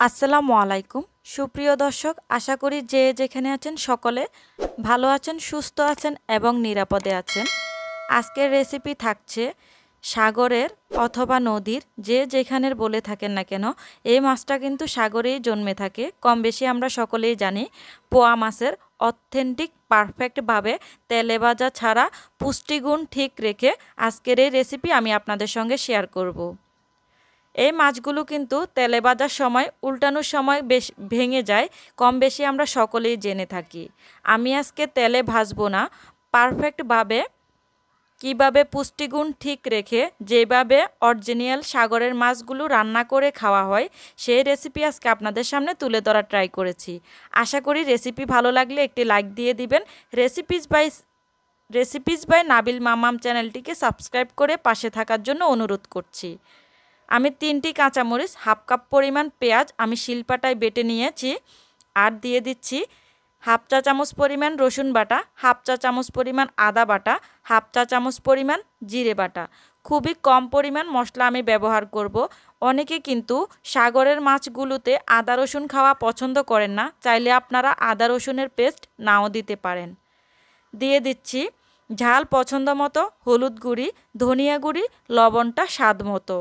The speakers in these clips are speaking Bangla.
আসসালামু আলাইকুম সুপ্রিয় দর্শক, আশা করি যে যেখানে আছেন সকলে ভালো আছেন, সুস্থ আছেন এবং নিরাপদে আছেন। আজকের রেসিপি থাকছে সাগরের অথবা নদীর, যে যেখানের বলে থাকেন না কেন, এই মাছটা কিন্তু সাগরেই জন্মে থাকে। কম বেশি আমরা সকলেই জানি। পোয়া মাছের অথেন্টিক পারফেক্টভাবে তেলে ভাজা ছাড়া পুষ্টিগুণ ঠিক রেখে আজকের এই রেসিপি আমি আপনাদের সঙ্গে শেয়ার করব। এই মাছগুলো কিন্তু তেলে ভাজার সময় উল্টানোর সময় বেশ ভেঙে যায়, কম বেশি আমরা সকলেই জেনে থাকি। আমি আজকে তেলে ভাজবো না, পারফেক্টভাবে কিভাবে পুষ্টিগুণ ঠিক রেখে যেভাবে অরিজিনাল সাগরের মাছগুলো রান্না করে খাওয়া হয় সেই রেসিপি আজকে আপনাদের সামনে তুলে ধরার ট্রাই করেছি। আশা করি রেসিপি ভালো লাগলে একটি লাইক দিয়ে দিবেন। রেসিপিজ বাই নাবিল মামাম চ্যানেলটিকে সাবস্ক্রাইব করে পাশে থাকার জন্য অনুরোধ করছি। আমি 3টি কাঁচামরিচ, হাফ কাপ পরিমাণ পেঁয়াজ আমি শিলপাটায় বেটে নিয়েছি, আর দিয়ে দিচ্ছি হাফ চা চামচ পরিমাণ রসুন বাটা, হাফ চা চামচ পরিমাণ আদা বাটা, হাফ চা চামচ পরিমাণ জিরে বাটা। খুবই কম পরিমাণ মশলা আমি ব্যবহার করব। অনেকে কিন্তু সাগরের মাছগুলোতে আদা রসুন খাওয়া পছন্দ করেন না, চাইলে আপনারা আদা রসুনের পেস্ট নাও দিতে পারেন। দিয়ে দিচ্ছি ঝাল পছন্দ মতো হলুদ গুঁড়ি, ধনিয়া গুঁড়ি, লবণটা স্বাদ মতো।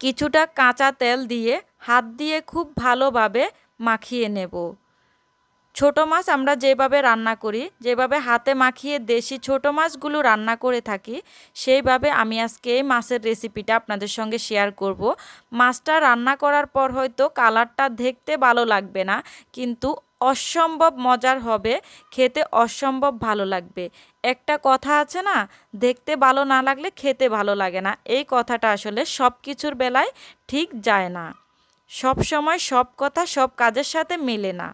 কিছুটা কাঁচা তেল দিয়ে হাত দিয়ে খুব ভালোভাবে মাখিয়ে নেব। ছোট মাছ আমরা যেভাবে রান্না করি, যেভাবে হাতে মাখিয়ে দেশি ছোট মাছগুলো রান্না করে থাকি, সেইভাবে আমি আজকে এই মাছের রেসিপিটা আপনাদের সঙ্গে শেয়ার করব। মাছটা রান্না করার পর হয়তো কালারটা দেখতে ভালো লাগবে না, কিন্তু অসম্ভব মজার হবে, খেতে অসম্ভব ভালো লাগবে। একটা কথা আছে না, দেখতে ভালো না লাগলে খেতে ভালো লাগে না। এই কথাটা আসলে সব কিছুর বেলায় ঠিক যায় না। সব সময় সব কথা সব কাজের সাথে মেলে না।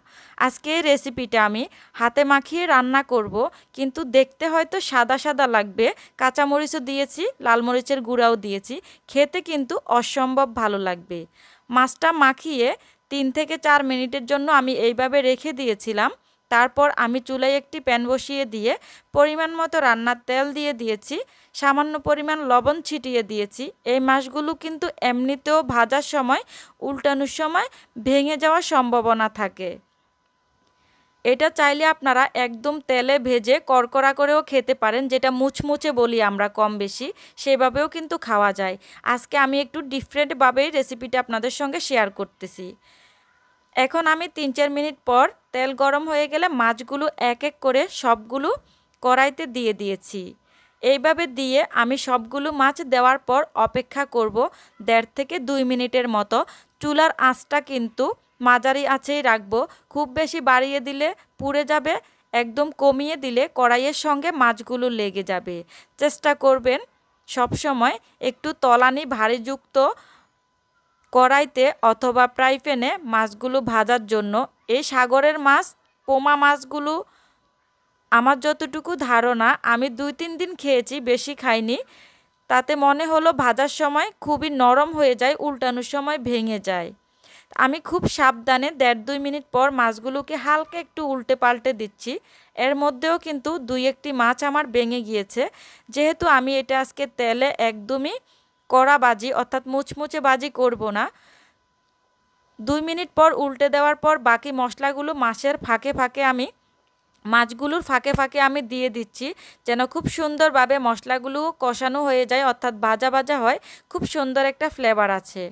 আজকে এই রেসিপিটা আমি হাতে মাখিয়ে রান্না করব, কিন্তু দেখতে হয়তো সাদা সাদা লাগবে। কাঁচামরিচও দিয়েছি, লাল মরিচের গুঁড়াও দিয়েছি, খেতে কিন্তু অসম্ভব ভালো লাগবে। মাছটা মাখিয়ে 3 থেকে 4 মিনিটের জন্য আমি এইভাবে রেখে দিয়েছিলাম। তারপর আমি চুলায় একটি প্যান বসিয়ে দিয়ে পরিমাণ মতো রান্নার তেল দিয়ে দিয়েছি, সামান্য পরিমাণ লবণ ছিটিয়ে দিয়েছি। এই মাছগুলো কিন্তু এমনিতেও ভাজার সময় উল্টানোর সময় ভেঙে যাওয়ার সম্ভাবনা থাকে। এটা চাইলে আপনারা একদম তেলে ভেজে কড়কড়া করেও খেতে পারেন, যেটা মুচমুচে বলি আমরা কম বেশি, সেভাবেও কিন্তু খাওয়া যায়। আজকে আমি একটু ডিফারেন্টভাবেই রেসিপিটা আপনাদের সঙ্গে শেয়ার করতেছি। এখন আমি 3-4 মিনিট পর তেল গরম হয়ে গেলে মাছগুলো এক এক করে সবগুলো কড়াইতে দিয়ে দিয়েছি। এইভাবে দিয়ে আমি সবগুলো মাছ দেওয়ার পর অপেক্ষা করব 1.5 থেকে 2 মিনিটের মতো। চুলার আঁচটা কিন্তু মাঝারি আঁচেই রাখবো, খুব বেশি বাড়িয়ে দিলে পুড়ে যাবে, একদম কমিয়ে দিলে কড়াইয়ের সঙ্গে মাছগুলো লেগে যাবে। চেষ্টা করবেন সবসময় একটু তলানি ভারীযুক্ত কড়াইতে অথবা ফ্রাই প্যানে মাছগুলো ভাজার জন্য। এই সাগরের মাছ, পোমা মাছগুলো আমার যতটুকু ধারণা, আমি 2-3 দিন খেয়েছি, বেশি খাইনি। তাতে মনে হলো ভাজার সময় খুবই নরম হয়ে যায়, উল্টানোর সময় ভেঙে যায়। আমি খুব সাবধানে 1.5-2 মিনিট পর মাছগুলোকে হালকা একটু উল্টে পাল্টে দিচ্ছি। এর মধ্যেও কিন্তু 2-1টি মাছ আমার ভেঙে গিয়েছে। যেহেতু আমি এটা আজকে তেলে একদমই কড়া বাজি অর্থাৎ মুচমুচে বাজি করব না, 2 মিনিট পর উল্টে দেওয়ার পর বাকি মশলাগুলো মাছগুলোর ফাঁকে ফাঁকে আমি দিয়ে দিচ্ছি, যেন খুব সুন্দরভাবে মশলাগুলো কষানো হয়ে যায়, অর্থাৎ ভাজা ভাজা হয়, খুব সুন্দর একটা ফ্লেভার আছে।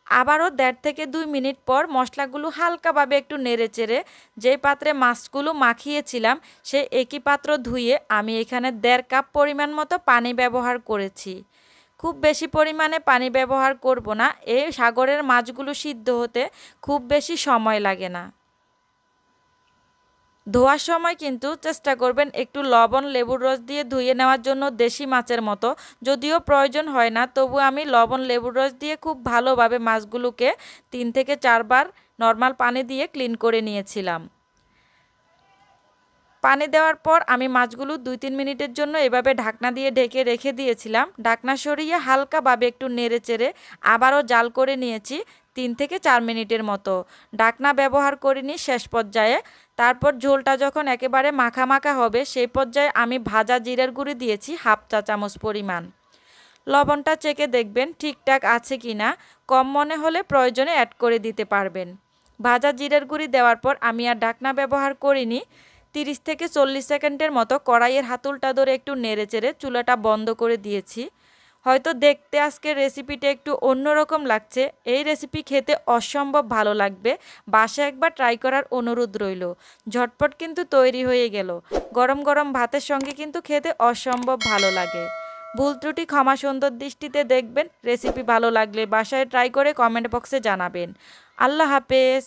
আবারও 1.5 থেকে 2 মিনিট পর মশলাগুলো হালকাভাবে একটু নেড়ে চেড়ে যেই পাত্রে মাছগুলো মাখিয়েছিলাম সেই একই পাত্র ধুয়ে আমি এখানে 1.5 কাপ পরিমাণ মতো পানি ব্যবহার করেছি। খুব বেশি পরিমাণে পানি ব্যবহার করব না, এই সাগরের মাছগুলো সিদ্ধ হতে খুব বেশি সময় লাগে না। ধোয়ার সময় কিন্তু চেষ্টা করবেন একটু লবণ লেবুর রস দিয়ে ধুয়ে নেওয়ার জন্য, দেশি মাছের মতো। যদিও প্রয়োজন হয় না, তবু আমি লবণ লেবুর রস দিয়ে খুব ভালোভাবে মাছগুলোকে 3 থেকে 4 বার নর্মাল পানি দিয়ে ক্লিন করে নিয়েছিলাম। পানি দেওয়ার পর আমি মাছগুলো 2-3 মিনিটের জন্য এভাবে ঢাকনা দিয়ে ঢেকে রেখে দিয়েছিলাম। ঢাকনা সরিয়ে হালকাভাবে একটু নেড়ে চেড়ে আবারও জাল করে নিয়েছি 3 থেকে 4 মিনিটের মতো। ঢাকনা ব্যবহার করিনি শেষ পর্যায়ে। তারপর ঝোলটা যখন একেবারে মাখা মাখা হবে সেই পর্যায়ে আমি ভাজা জিরার গুঁড়ি দিয়েছি হাফ চা চামচ পরিমাণ। লবণটা চেখে দেখবেন ঠিকঠাক আছে কি না। কম মনে হলে প্রয়োজনে অ্যাড করে দিতে পারবেন। ভাজা জিরের গুঁড়ি দেওয়ার পর আমি আর ঢাকনা ব্যবহার করিনি। 30 থেকে 40 সেকেন্ডের মতো কড়াইয়ের হাতলটা ধরে একটু নেড়েচেড়ে চুলাটা বন্ধ করে দিয়েছি। হয়তো দেখতে আজকের রেসিপিটা একটু অন্যরকম লাগছে, এই রেসিপি খেতে অসম্ভব ভালো লাগবে। বাসায় একবার ট্রাই করার অনুরোধ রইল। ঝটপট কিন্তু তৈরি হয়ে গেল। গরম গরম ভাতের সঙ্গে কিন্তু খেতে অসম্ভব ভালো লাগে। ভুল ত্রুটি ক্ষমা সুন্দর দৃষ্টিতে দেখবেন। রেসিপি ভালো লাগলে বাসায় ট্রাই করে কমেন্ট বক্সে জানাবেন। আল্লাহ হাফেজ।